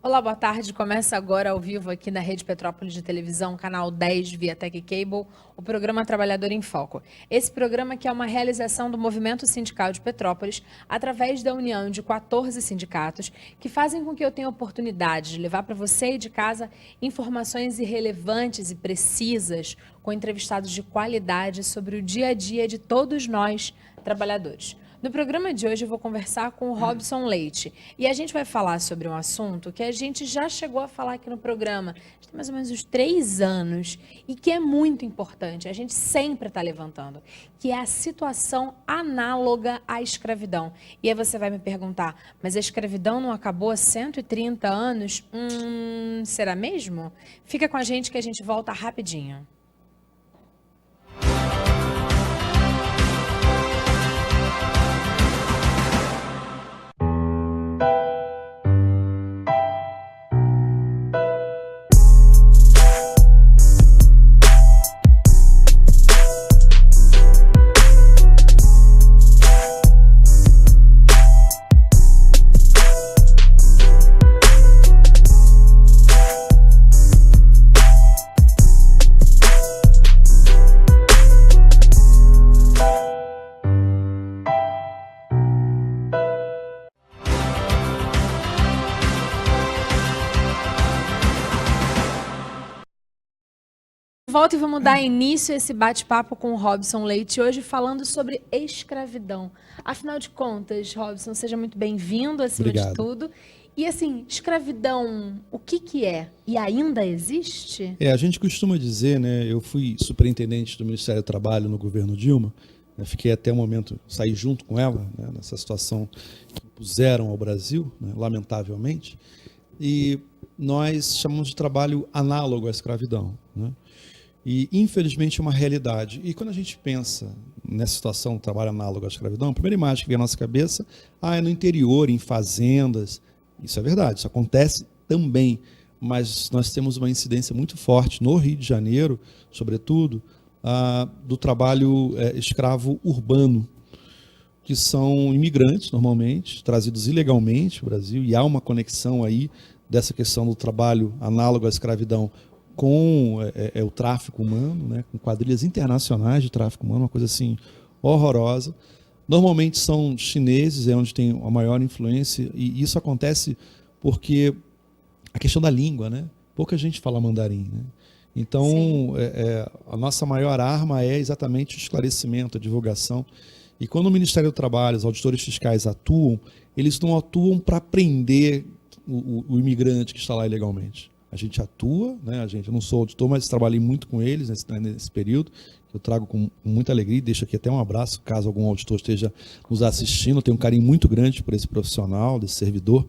Olá, boa tarde. Começa agora ao vivo aqui na Rede Petrópolis de Televisão, canal 10 via Tech Cable, o programa Trabalhador em Foco. Esse programa que é uma realização do Movimento Sindical de Petrópolis através da união de 14 sindicatos que fazem com que eu tenha a oportunidade de levar para você e de casa informações irrelevantes e precisas com entrevistados de qualidade sobre o dia a dia de todos nós, trabalhadores. No programa de hoje eu vou conversar com o Robson Leite e a gente vai falar sobre um assunto que a gente já chegou a falar aqui no programa, tem mais ou menos uns 3 anos e que é muito importante, a gente sempre está levantando, que é a situação análoga à escravidão. E aí você vai me perguntar, mas a escravidão não acabou há 130 anos? Será mesmo? Fica com a gente que a gente volta rapidinho. Volta e vamos dar início a esse bate-papo com o Robson Leite, hoje falando sobre escravidão. Afinal de contas, Robson, seja muito bem-vindo acima de tudo. E assim, escravidão, o que é? E ainda existe? A gente costuma dizer, né? Eu fui superintendente do Ministério do Trabalho no governo Dilma, né, fiquei até o momento, saí junto com ela, né, nessa situação que impuseram ao Brasil, né, lamentavelmente, e nós chamamos de trabalho análogo à escravidão, né? E, infelizmente, é uma realidade. E quando a gente pensa nessa situação, trabalho análogo à escravidão, a primeira imagem que vem à nossa cabeça é no interior, em fazendas. Isso é verdade, isso acontece também. Mas nós temos uma incidência muito forte no Rio de Janeiro, sobretudo, do trabalho escravo urbano, que são imigrantes, normalmente, trazidos ilegalmente para o Brasil, e há uma conexão aí dessa questão do trabalho análogo à escravidão com o tráfico humano, né, com quadrilhas internacionais de tráfico humano, uma coisa assim horrorosa. Normalmente são chineses, é onde tem a maior influência, e isso acontece porque a questão da língua, né? Pouca gente fala mandarim, né? Então, a nossa maior arma é exatamente o esclarecimento, a divulgação. E quando o Ministério do Trabalho, os auditores fiscais atuam, eles não atuam para prender o imigrante que está lá ilegalmente. A gente atua, né? Eu não sou auditor, mas trabalhei muito com eles nesse período, que eu trago com muita alegria, e deixo aqui até um abraço, caso algum auditor esteja nos assistindo, eu tenho um carinho muito grande por esse profissional, desse servidor,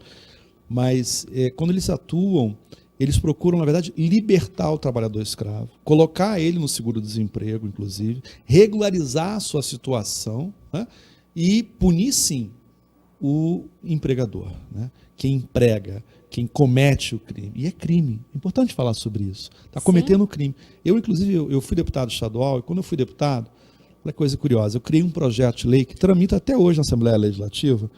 mas quando eles atuam, eles procuram, na verdade, libertar o trabalhador escravo, colocar ele no seguro-desemprego, inclusive, regularizar a sua situação, né? E punir, sim, o empregador, né? Quem emprega, quem comete o crime. E é crime. É importante falar sobre isso. Está cometendo um crime. Eu, inclusive, eu fui deputado estadual, e quando eu fui deputado, olha que coisa curiosa, eu criei um projeto de lei que tramita até hoje na Assembleia Legislativa,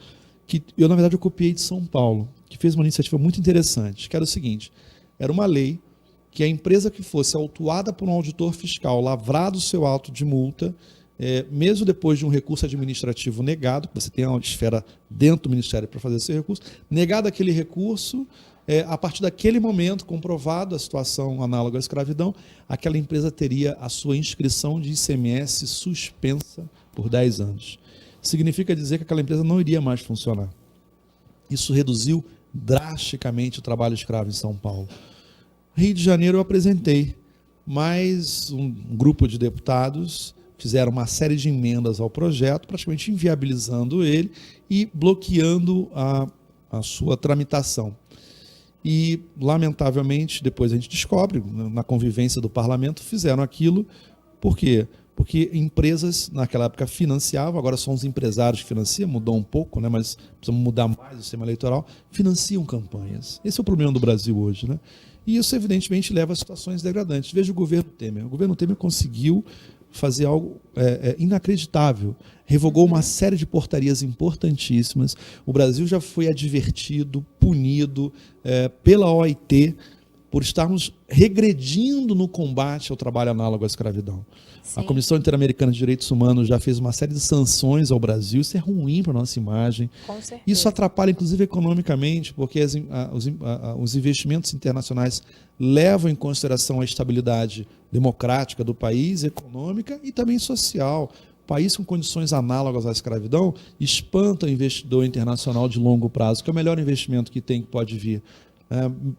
que eu, na verdade, eu copiei de São Paulo, que fez uma iniciativa muito interessante, que era o seguinte, era uma lei que a empresa que fosse autuada por um auditor fiscal, lavrado o seu auto de multa, mesmo depois de um recurso administrativo negado, você tem uma esfera dentro do Ministério para fazer esse recurso, negado aquele recurso, a partir daquele momento, comprovado a situação análoga à escravidão, aquela empresa teria a sua inscrição de ICMS suspensa por 10 anos. Significa dizer que aquela empresa não iria mais funcionar. Isso reduziu drasticamente o trabalho escravo em São Paulo. Rio de Janeiro eu apresentei, mas um grupo de deputados fizeram uma série de emendas ao projeto, praticamente inviabilizando ele e bloqueando a sua tramitação. E, lamentavelmente, depois a gente descobre, na convivência do parlamento, fizeram aquilo. Por quê? Porque empresas, naquela época, financiavam, agora são os empresários que financiam, mudou um pouco, né, mas precisamos mudar mais o sistema eleitoral, financiam campanhas. Esse é o problema do Brasil hoje, né? E isso, evidentemente, leva a situações degradantes. Veja o governo Temer. O governo Temer conseguiu fazer algo inacreditável. Revogou uma série de portarias importantíssimas. O Brasil já foi advertido, punido pela OIT por estarmos regredindo no combate ao trabalho análogo à escravidão. Sim. A Comissão Interamericana de Direitos Humanos já fez uma série de sanções ao Brasil. Isso é ruim para a nossa imagem. Com certeza. Isso atrapalha, inclusive, economicamente, porque os investimentos internacionais levam em consideração a estabilidade democrática do país, econômica e também social. O país com condições análogas à escravidão espanta o investidor internacional de longo prazo, que é o melhor investimento que tem, que pode vir.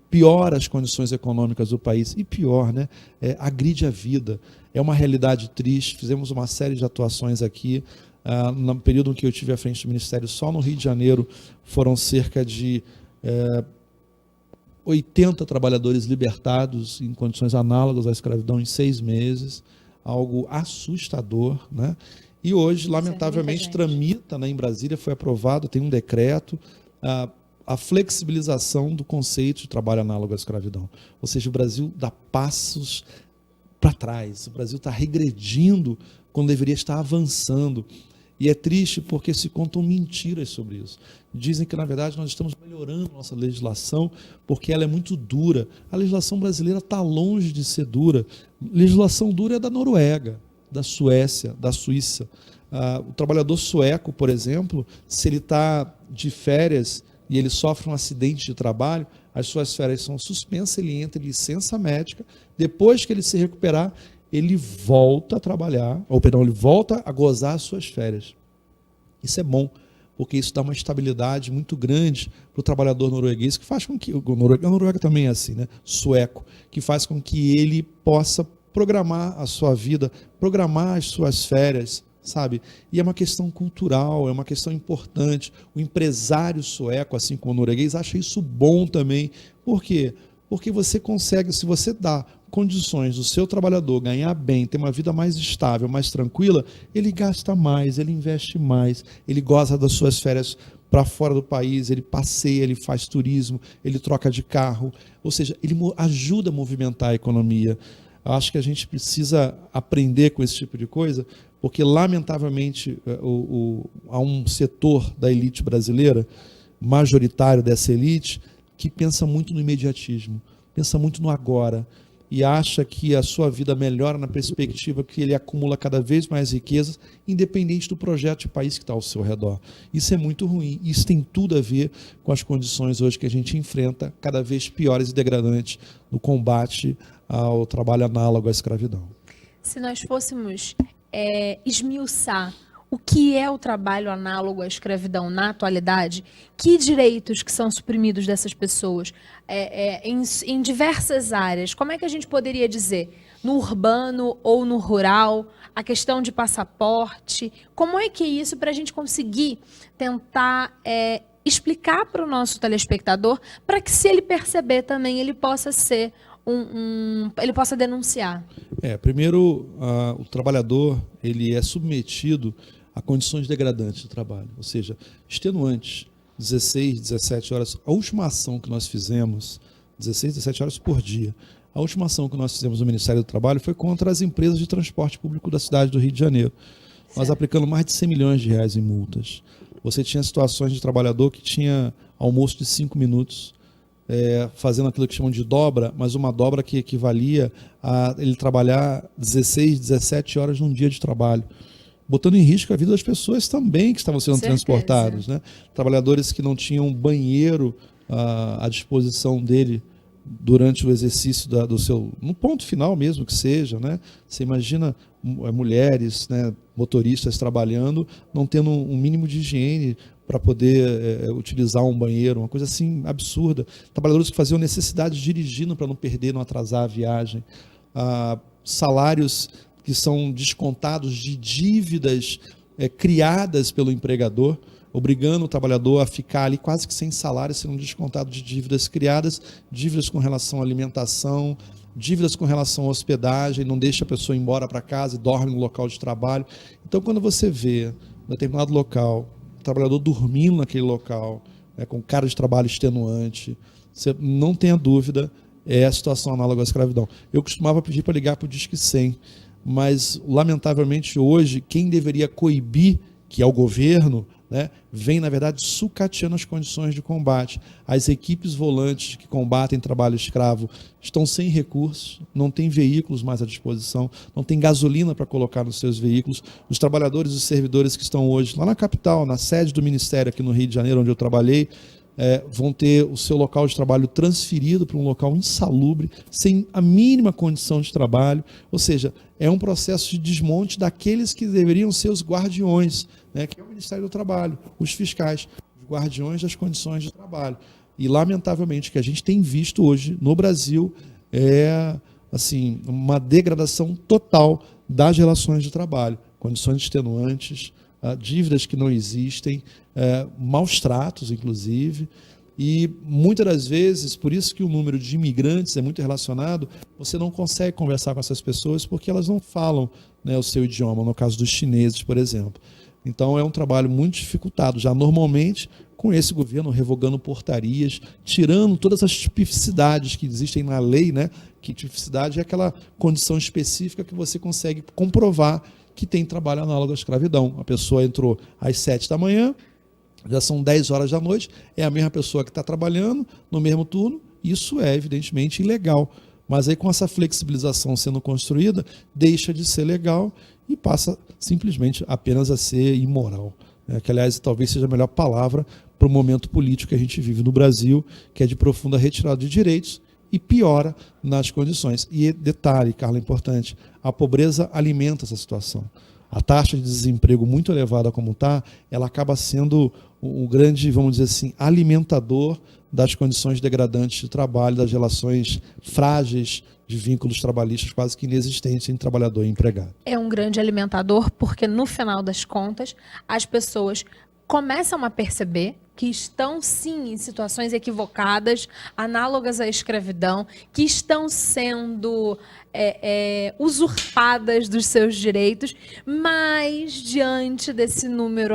Piora as condições econômicas do país e pior, né? Agride a vida. É uma realidade triste. Fizemos uma série de atuações aqui. No período em que eu estive à frente do Ministério, só no Rio de Janeiro foram cerca de 80 trabalhadores libertados em condições análogas à escravidão em 6 meses. Algo assustador, né? E hoje, lamentavelmente, tramita, né, em Brasília, foi aprovado, tem um decreto, a flexibilização do conceito de trabalho análogo à escravidão. Ou seja, o Brasil dá passos para trás, o Brasil está regredindo quando deveria estar avançando. E é triste porque se contam mentiras sobre isso. Dizem que, na verdade, nós estamos melhorando nossa legislação porque ela é muito dura. A legislação brasileira está longe de ser dura. Legislação dura é da Noruega, da Suécia, da Suíça. O trabalhador sueco, por exemplo, se ele está de férias e ele sofre um acidente de trabalho, as suas férias são suspensas, ele entra em licença médica, depois que ele se recuperar, ele volta a trabalhar, ele volta a gozar as suas férias. Isso é bom, porque isso dá uma estabilidade muito grande para o trabalhador norueguês, que faz com que, a Noruega também é assim, né? Sueco, que faz com que ele possa programar a sua vida, programar as suas férias, sabe? E é uma questão cultural, é uma questão importante. O empresário sueco, assim como o norueguês, acha isso bom também. Por quê? Porque você consegue, se você dá condições do seu trabalhador ganhar bem, ter uma vida mais estável, mais tranquila, ele gasta mais, ele investe mais, ele goza das suas férias para fora do país, ele passeia, ele faz turismo, ele troca de carro, ou seja, ele ajuda a movimentar a economia. Eu acho que a gente precisa aprender com esse tipo de coisa, porque, lamentavelmente, há um setor da elite brasileira, majoritário dessa elite, que pensa muito no imediatismo, pensa muito no agora, e acha que a sua vida melhora na perspectiva que ele acumula cada vez mais riquezas, independente do projeto de país que está ao seu redor. Isso é muito ruim. Isso tem tudo a ver com as condições hoje que a gente enfrenta, cada vez piores e degradantes, no combate ao trabalho análogo à escravidão. Se nós fôssemos esmiuçar o que é o trabalho análogo à escravidão na atualidade, que direitos que são suprimidos dessas pessoas em diversas áreas, como é que a gente poderia dizer? No urbano ou no rural, a questão de passaporte, como é que é isso para a gente conseguir tentar explicar para o nosso telespectador, para que, se ele perceber também, ele possa ser ele possa denunciar? Primeiro, o trabalhador ele é submetido a condições degradantes de trabalho, ou seja, extenuantes, 16, 17 horas. A última ação que nós fizemos, 16, 17 horas por dia, a última ação que nós fizemos no Ministério do Trabalho foi contra as empresas de transporte público da cidade do Rio de Janeiro. Certo. Nós aplicamos mais de 100 milhões de reais em multas. Você tinha situações de trabalhador que tinha almoço de 5 minutos, fazendo aquilo que chamam de dobra, mas uma dobra que equivalia a ele trabalhar 16, 17 horas num dia de trabalho, botando em risco a vida das pessoas também que estavam sendo transportadas, né? Trabalhadores que não tinham banheiro à disposição dele durante o exercício do seu, no ponto final mesmo que seja, né? Você imagina mulheres, né, motoristas trabalhando, não tendo um mínimo de higiene para poder utilizar um banheiro, uma coisa assim absurda. Trabalhadores que faziam necessidade dirigindo para não perder, não atrasar a viagem. Salários que são descontados de dívidas criadas pelo empregador, obrigando o trabalhador a ficar ali quase que sem salário, sendo descontado de dívidas criadas, dívidas com relação à alimentação, dívidas com relação à hospedagem, não deixa a pessoa ir embora para casa e dorme no local de trabalho. Então, quando você vê em determinado local o trabalhador dormindo naquele local, com cara de trabalho extenuante, você não tenha dúvida, é a situação análoga à escravidão. Eu costumava pedir para ligar para o Disque 100. mas, lamentavelmente, hoje, quem deveria coibir, que é o governo, né, vem, na verdade, sucateando as condições de combate. As equipes volantes que combatem trabalho escravo estão sem recursos, não têm veículos mais à disposição, não tem gasolina para colocar nos seus veículos. Os trabalhadores e servidores que estão hoje lá na capital, na sede do Ministério, aqui no Rio de Janeiro, onde eu trabalhei, vão ter o seu local de trabalho transferido para um local insalubre, sem a mínima condição de trabalho. Ou seja, é um processo de desmonte daqueles que deveriam ser os guardiões, né, que é o Ministério do Trabalho, os fiscais, os guardiões das condições de trabalho. E, lamentavelmente, o que a gente tem visto hoje no Brasil é assim, uma degradação total das relações de trabalho, condições extenuantes, dívidas que não existem, maus tratos, inclusive, e muitas das vezes, por isso que o número de imigrantes é muito relacionado, você não consegue conversar com essas pessoas porque elas não falam, né, o seu idioma, no caso dos chineses, por exemplo. Então é um trabalho muito dificultado, já normalmente com esse governo revogando portarias, tirando todas as tipicidades que existem na lei, né? Que tipicidade é aquela condição específica que você consegue comprovar que tem trabalho análogo à escravidão. A pessoa entrou às 7 da manhã, já são 10 horas da noite, é a mesma pessoa que está trabalhando no mesmo turno, isso é evidentemente ilegal. Mas aí com essa flexibilização sendo construída, deixa de ser legal e passa simplesmente apenas a ser imoral. Que, aliás, talvez seja a melhor palavra para o momento político que a gente vive no Brasil, que é de profunda retirada de direitos e piora nas condições. E detalhe, Carla, importante, a pobreza alimenta essa situação. A taxa de desemprego muito elevada como está, ela acaba sendo um grande, vamos dizer assim, alimentador das condições degradantes de trabalho, das relações frágeis de vínculos trabalhistas quase que inexistentes entre trabalhador e empregado. É um grande alimentador porque, no final das contas, as pessoas começam a perceber que estão, sim, em situações equivocadas, análogas à escravidão, que estão sendo usurpadas dos seus direitos, mas, diante desse número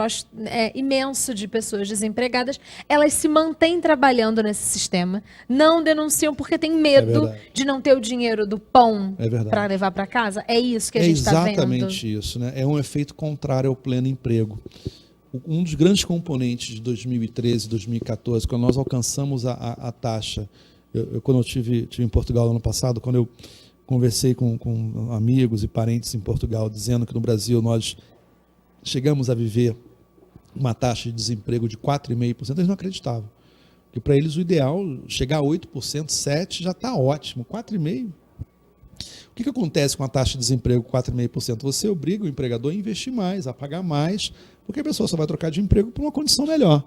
imenso de pessoas desempregadas, elas se mantêm trabalhando nesse sistema, não denunciam porque têm medo de não ter o dinheiro do pão para levar para casa. É isso que a gente está vendo. É exatamente isso, né? É um efeito contrário ao pleno emprego. Um dos grandes componentes de 2013 e 2014, quando nós alcançamos a taxa, quando eu estive em Portugal no ano passado, quando eu conversei com amigos e parentes em Portugal, dizendo que no Brasil nós chegamos a viver uma taxa de desemprego de 4,5%, eles não acreditavam. Porque para eles o ideal, chegar a 8%, 7% já está ótimo, 4,5%. O que acontece com a taxa de desemprego 4,5%? Você obriga o empregador a investir mais, a pagar mais, porque a pessoa só vai trocar de emprego por uma condição melhor.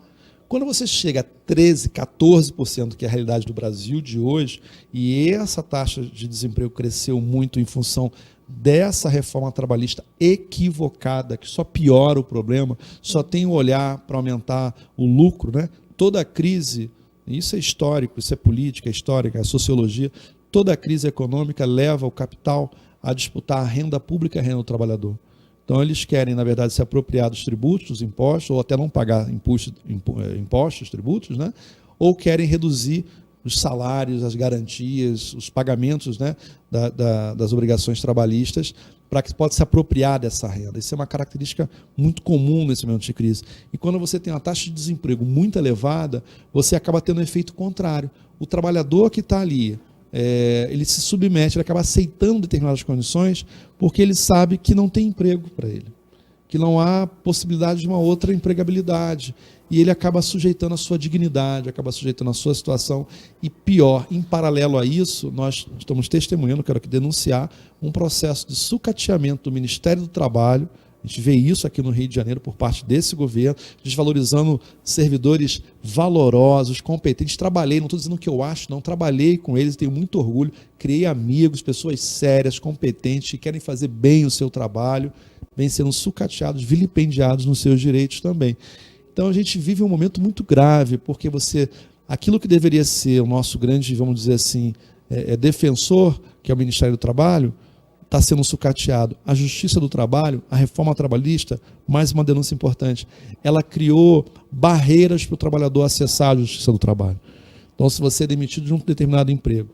Quando você chega a 13%, 14%, que é a realidade do Brasil de hoje, e essa taxa de desemprego cresceu muito em função dessa reforma trabalhista equivocada, que só piora o problema, só tem o olhar para aumentar o lucro, né? Toda a crise, isso é histórico, isso é política, é histórica, é sociologia, toda a crise econômica leva o capital a disputar a renda pública e a renda do trabalhador. Então, eles querem, na verdade, se apropriar dos tributos, dos impostos, ou até não pagar impostos, tributos, né? Ou querem reduzir os salários, as garantias, os pagamentos, né, das obrigações trabalhistas, para que possa se apropriar dessa renda. Isso é uma característica muito comum nesse momento de crise. E quando você tem uma taxa de desemprego muito elevada, você acaba tendo um efeito contrário. O trabalhador que está ali, ele se submete, ele acaba aceitando determinadas condições porque ele sabe que não tem emprego para ele, que não há possibilidade de uma outra empregabilidade, e ele acaba sujeitando a sua dignidade, acaba sujeitando a sua situação, e pior, em paralelo a isso, nós estamos testemunhando, quero aqui denunciar, um processo de sucateamento do Ministério do Trabalho. A gente vê isso aqui no Rio de Janeiro por parte desse governo, desvalorizando servidores valorosos, competentes. Trabalhei, não estou dizendo o que eu acho, não, trabalhei com eles, tenho muito orgulho, criei amigos, pessoas sérias, competentes, que querem fazer bem o seu trabalho, vêm sendo sucateados, vilipendiados nos seus direitos também. Então a gente vive um momento muito grave, porque aquilo que deveria ser o nosso grande, vamos dizer assim, defensor, que é o Ministério do Trabalho, está sendo sucateado. A Justiça do Trabalho, a reforma trabalhista, mais uma denúncia importante, ela criou barreiras para o trabalhador acessar a Justiça do Trabalho. Então, se você é demitido de um determinado emprego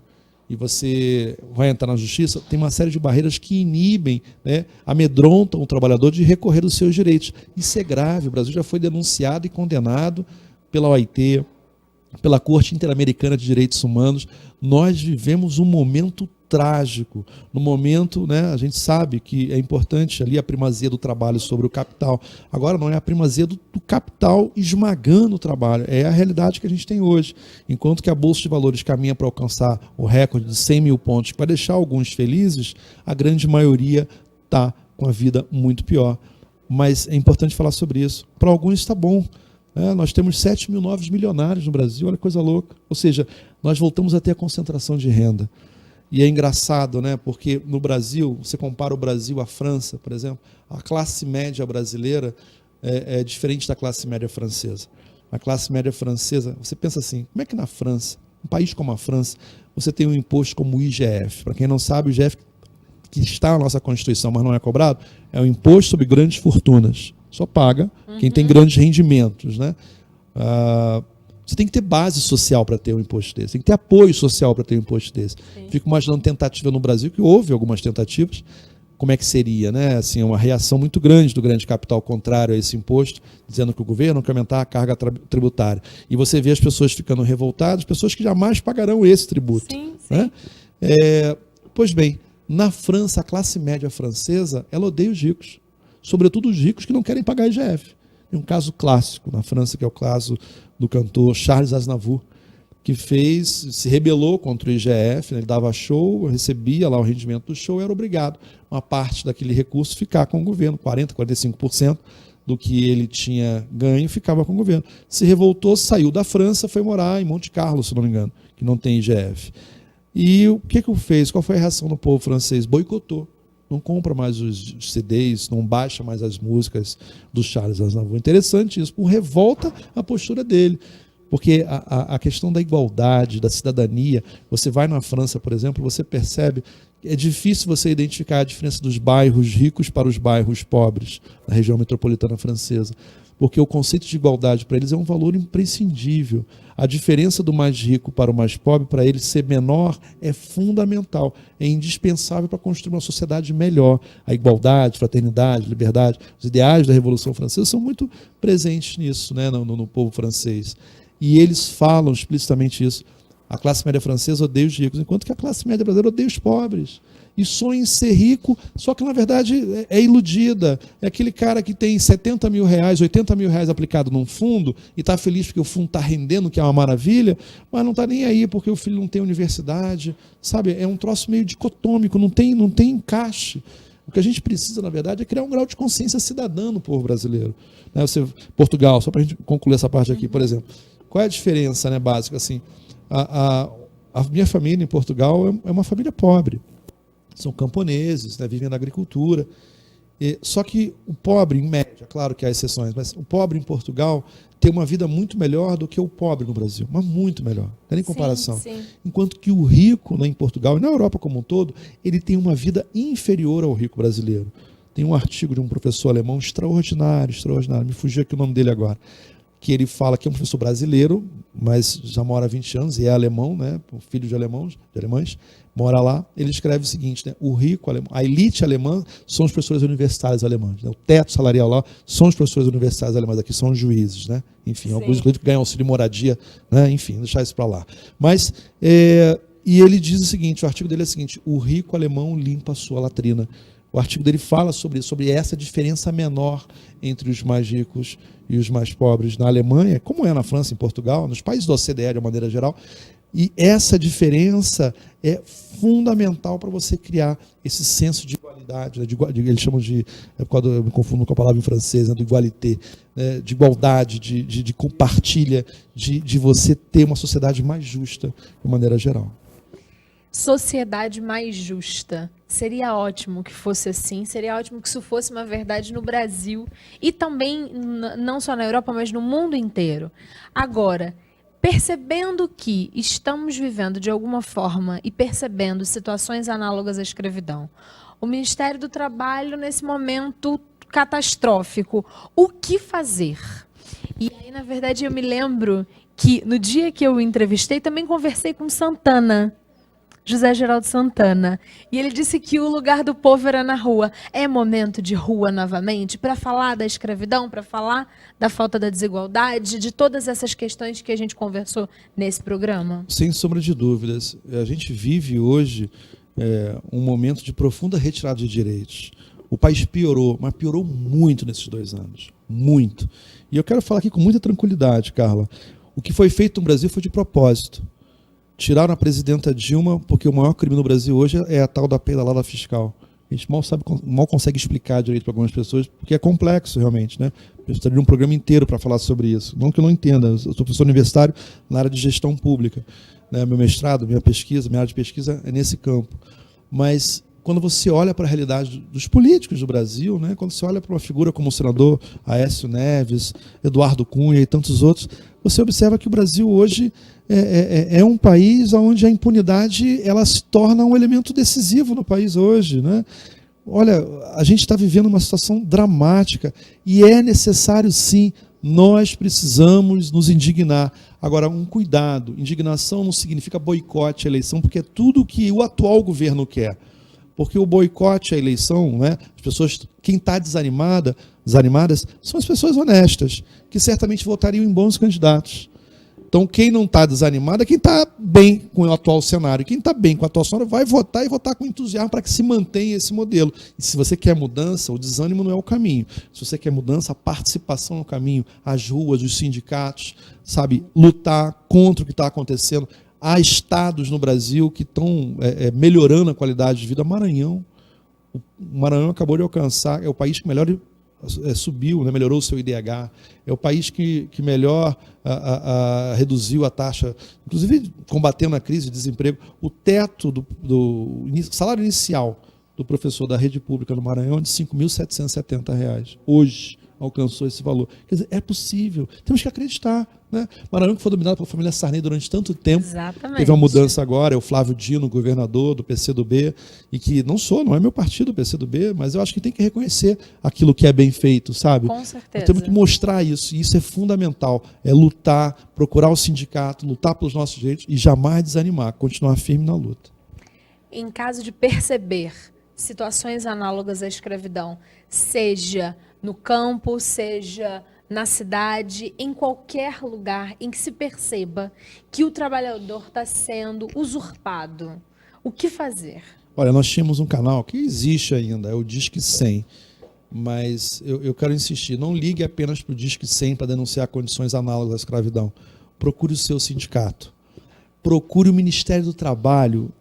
e você vai entrar na justiça, tem uma série de barreiras que inibem, né, amedrontam o trabalhador de recorrer dos seus direitos. Isso é grave. O Brasil já foi denunciado e condenado pela OIT, pela Corte Interamericana de Direitos Humanos. Nós vivemos um momento trágico. No momento, né, a gente sabe que é importante ali a primazia do trabalho sobre o capital. Agora não é a primazia do capital esmagando o trabalho. É a realidade que a gente tem hoje. Enquanto que a Bolsa de Valores caminha para alcançar o recorde de 100 mil pontos, para deixar alguns felizes, a grande maioria está com a vida muito pior. Mas é importante falar sobre isso. Para alguns está bom. Nós temos 7 mil novos milionários no Brasil, olha que coisa louca. Ou seja, nós voltamos a ter a concentração de renda. E é engraçado, né? Porque no Brasil, você compara o Brasil à França, por exemplo, a classe média brasileira é diferente da classe média francesa. A classe média francesa, você pensa assim, como é que na França, um país como a França, você tem um imposto como o IGF? Para quem não sabe, o IGF, que está na nossa Constituição, mas não é cobrado, é o imposto sobre grandes fortunas. Só paga quem tem grandes rendimentos, né? Você tem que ter base social para ter um imposto desse, tem que ter apoio social para ter um imposto desse. Sim. Fico imaginando tentativa no Brasil, que houve algumas tentativas, como é que seria, né? Assim, uma reação muito grande do grande capital contrário a esse imposto, dizendo que o governo quer aumentar a carga tributária. E você vê as pessoas ficando revoltadas, pessoas que jamais pagarão esse tributo. Sim, sim. Né? Pois bem, na França, a classe média francesa, ela odeia os ricos. Sobretudo os ricos que não querem pagar IGF. Tem um caso clássico na França, que é o caso do cantor Charles Aznavour, que se rebelou contra o IGF, né? Ele dava show, recebia lá o rendimento do show e era obrigado, uma parte daquele recurso, ficar com o governo, 40%, 45% do que ele tinha ganho ficava com o governo. Se revoltou, saiu da França, foi morar em Monte Carlo, se não me engano, que não tem IGF. E o que fez? Qual foi a reação do povo francês? Boicotou. Não compra mais os CDs, não baixa mais as músicas do Charles Aznavour. Interessante isso, por revolta à postura dele. Porque a questão da igualdade, da cidadania, você vai na França, por exemplo, você percebe que é difícil você identificar a diferença dos bairros ricos para os bairros pobres na região metropolitana francesa. Porque o conceito de igualdade para eles é um valor imprescindível. A diferença do mais rico para o mais pobre, para ele ser menor, é fundamental, é indispensável para construir uma sociedade melhor. A igualdade, fraternidade, liberdade, os ideais da Revolução Francesa são muito presentes nisso, né, no povo francês. E eles falam explicitamente isso. A classe média francesa odeia os ricos, enquanto que a classe média brasileira odeia os pobres. E sonha em ser rico, só que na verdade é iludida. É aquele cara que tem 70 mil reais, 80 mil reais aplicado num fundo e está feliz porque o fundo está rendendo, que é uma maravilha, mas não está nem aí porque o filho não tem universidade. Sabe? É um troço meio dicotômico, não tem encaixe. O que a gente precisa, na verdade, é criar um grau de consciência cidadã no povo brasileiro. Portugal, só para a gente concluir essa parte aqui, por exemplo. Qual é a diferença, né, básica? Assim, a minha família em Portugal é uma família pobre. São camponeses, né, vivem na agricultura. Só que o pobre, em média, claro que há exceções, mas o pobre em Portugal tem uma vida muito melhor do que o pobre no Brasil, mas muito melhor, não tem nem comparação. Sim. Enquanto que o rico, né, em Portugal e na Europa como um todo, ele tem uma vida inferior ao rico brasileiro. Tem um artigo de um professor alemão extraordinário, me fugiu aqui o nome dele agora, que ele fala que é um professor brasileiro, mas já mora há 20 anos e é alemão, né, filho de alemães, mora lá. Ele escreve o seguinte, né, o rico alemão, a elite alemã são os professores universitários alemães, né, o teto salarial lá são os professores universitários alemães, aqui são os juízes, né, enfim, Sim. Alguns inclusive que ganham auxílio moradia, né, enfim, deixar isso para lá. Mas, e ele diz o seguinte, o artigo dele é o seguinte, o rico alemão limpa a sua latrina. O artigo dele fala sobre essa diferença menor entre os mais ricos e os mais pobres na Alemanha, como é na França, em Portugal, nos países da OCDE de uma maneira geral. E essa diferença é fundamental para você criar esse senso de igualdade, né, eles chamam de, quando eu me confundo com a palavra em francês, né, do igualité, né, de igualdade, de compartilha, de você ter uma sociedade mais justa de maneira geral. Sociedade mais justa. Seria ótimo que fosse assim, seria ótimo que isso fosse uma verdade no Brasil e também, não só na Europa, mas no mundo inteiro. Agora, percebendo que estamos vivendo de alguma forma e percebendo situações análogas à escravidão, o Ministério do Trabalho, nesse momento catastrófico, o que fazer? E aí, na verdade, eu me lembro que no dia que eu o entrevistei, também conversei com Santana. José Geraldo Santana. E ele disse que o lugar do povo era na rua. É momento de rua novamente para falar da escravidão, para falar da falta da desigualdade, de todas essas questões que a gente conversou nesse programa? Sem sombra de dúvidas. A gente vive hoje um momento de profunda retirada de direitos. O país piorou, mas piorou muito nesses 2 anos. Muito. E eu quero falar aqui com muita tranquilidade, Carla. O que foi feito no Brasil foi de propósito. Tiraram a presidenta Dilma, porque o maior crime no Brasil hoje é a tal da pedalada fiscal. A gente mal consegue explicar direito para algumas pessoas, porque é complexo realmente, né? Eu precisaria de um programa inteiro para falar sobre isso. Não que eu não entenda, eu sou professor universitário na área de gestão pública, né? Meu mestrado, minha pesquisa, minha área de pesquisa é nesse campo. Mas quando você olha para a realidade dos políticos do Brasil, né? Quando você olha para uma figura como o senador Aécio Neves, Eduardo Cunha e tantos outros, você observa que o Brasil hoje é um país onde a impunidade ela se torna um elemento decisivo no país hoje, né? Olha, a gente está vivendo uma situação dramática e é necessário, sim, nós precisamos nos indignar. Agora, um cuidado, indignação não significa boicote à eleição, porque é tudo o que o atual governo quer. Porque o boicote à eleição, né, as pessoas, quem está desanimadas são as pessoas honestas, que certamente votariam em bons candidatos. Então, quem não está desanimado é quem está bem com o atual cenário. Quem está bem com o atual cenário vai votar e votar com entusiasmo para que se mantenha esse modelo. E se você quer mudança, o desânimo não é o caminho. Se você quer mudança, a participação é o caminho. As ruas, os sindicatos, sabe, lutar contra o que está acontecendo. Há estados no Brasil que estão melhorando a qualidade de vida. Maranhão. O Maranhão acabou de alcançar, é o país que melhor subiu, né, melhorou o seu IDH, é o país que melhor reduziu a taxa, inclusive combatendo a crise de desemprego. O teto do salário inicial do professor da rede pública no Maranhão é de R$ 5.770. Hoje alcançou esse valor. Quer dizer, é possível. Temos que acreditar, né? Maranhão, que foi dominado pela família Sarney durante tanto tempo. Exatamente. Teve uma mudança agora, é o Flávio Dino, governador do PCdoB, e que não é meu partido o PCdoB, mas eu acho que tem que reconhecer aquilo que é bem feito, sabe? Com certeza. Nós temos que mostrar isso, e isso é fundamental. É lutar, procurar o sindicato, lutar pelos nossos direitos e jamais desanimar, continuar firme na luta. Em caso de perceber situações análogas à escravidão, seja no campo, seja na cidade, em qualquer lugar em que se perceba que o trabalhador está sendo usurpado, o que fazer? Olha, nós tínhamos um canal que existe ainda, é o Disque 100, mas eu quero insistir, não ligue apenas para o Disque 100 para denunciar condições análogas à escravidão. Procure o seu sindicato, procure o Ministério do Trabalho,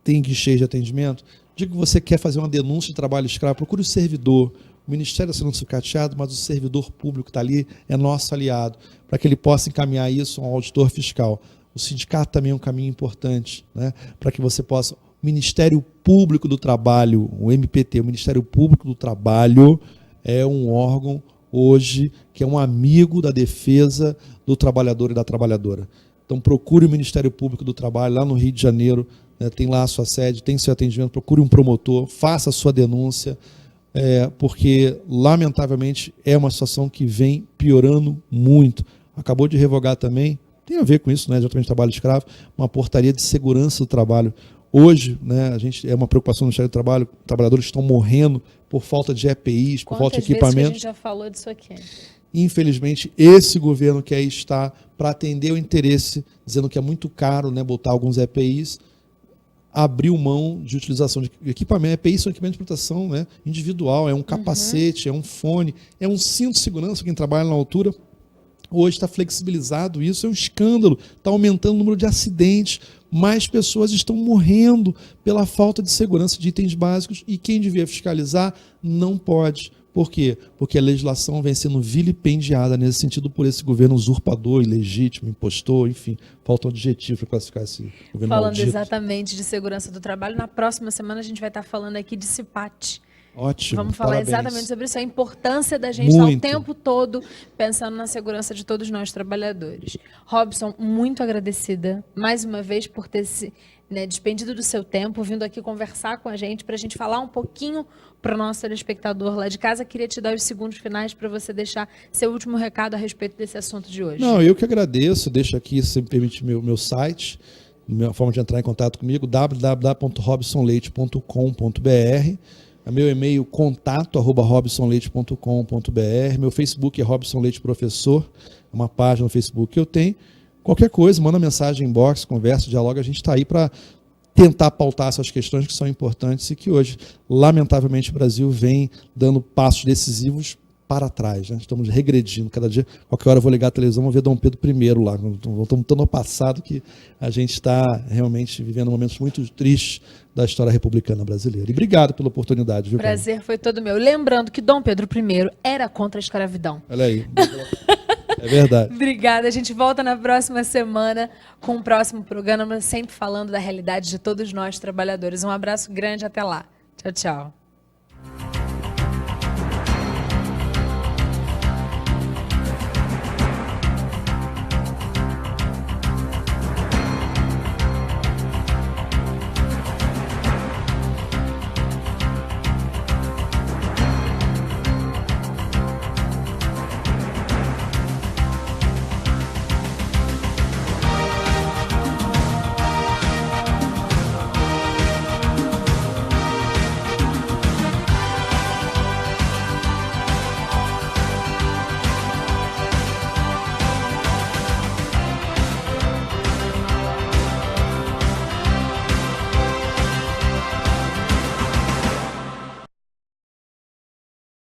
tem guichês de atendimento. Diga que você quer fazer uma denúncia de trabalho escravo, procure o servidor. O Ministério está sendo sucateado, mas o servidor público que está ali é nosso aliado, para que ele possa encaminhar isso ao auditor fiscal. O sindicato também é um caminho importante, né, para que você possa... O Ministério Público do Trabalho, o MPT, o Ministério Público do Trabalho, é um órgão hoje que é um amigo da defesa do trabalhador e da trabalhadora. Então procure o Ministério Público do Trabalho lá no Rio de Janeiro, né, tem lá a sua sede, tem seu atendimento, procure um promotor, faça a sua denúncia, porque, lamentavelmente, é uma situação que vem piorando muito. Acabou de revogar também, tem a ver com isso, né, exatamente trabalho escravo, uma portaria de segurança do trabalho. Hoje, né, é uma preocupação no Ministério do Trabalho, trabalhadores estão morrendo por falta de EPIs, por falta de equipamentos. Vezes que a gente já falou disso aqui? Infelizmente, esse governo que aí está para atender o interesse, dizendo que é muito caro, né, botar alguns EPIs, abriu mão de utilização de equipamento. EPIs são equipamentos de proteção, né, individual, é um capacete, é um fone, é um cinto de segurança, quem trabalha na altura. Hoje está flexibilizado isso, é um escândalo, está aumentando o número de acidentes, mais pessoas estão morrendo pela falta de segurança de itens básicos e quem devia fiscalizar não pode. Por quê? Porque a legislação vem sendo vilipendiada nesse sentido por esse governo usurpador, ilegítimo, impostor, enfim, falta um adjetivo para classificar esse governo Falando maldito. Exatamente de segurança do trabalho, na próxima semana a gente vai estar falando aqui de CIPAT. Ótimo, vamos falar parabéns. Exatamente sobre isso, a importância da gente estar o tempo todo pensando na segurança de todos nós trabalhadores. Robson, muito agradecida mais uma vez por ter se despendido do seu tempo, vindo aqui conversar com a gente, para a gente falar um pouquinho para o nosso telespectador lá de casa. Queria te dar os segundos finais para você deixar seu último recado a respeito desse assunto de hoje. Não, eu que agradeço, deixo aqui, se me permite, meu site, minha forma de entrar em contato comigo, www.robsonleite.com.br. Meu e-mail, contato@robsonleite.com.br. Meu Facebook é Robson Leite Professor, é uma página no Facebook que eu tenho. Qualquer coisa, manda mensagem, inbox, conversa, dialoga, a gente está aí para tentar pautar essas questões que são importantes e que hoje, lamentavelmente, o Brasil vem dando passos decisivos para trás. Né? Estamos regredindo. Cada dia, qualquer hora eu vou ligar a televisão, vou ver Dom Pedro I lá. Voltamos tanto ao passado que a gente está realmente vivendo momentos muito tristes da história republicana brasileira. E obrigado pela oportunidade. Viu, Prazer foi todo meu. Lembrando que Dom Pedro I era contra a escravidão. Olha aí. É verdade. Obrigada. A gente volta na próxima semana com o próximo programa, sempre falando da realidade de todos nós, trabalhadores. Um abraço grande. Até lá. Tchau, tchau.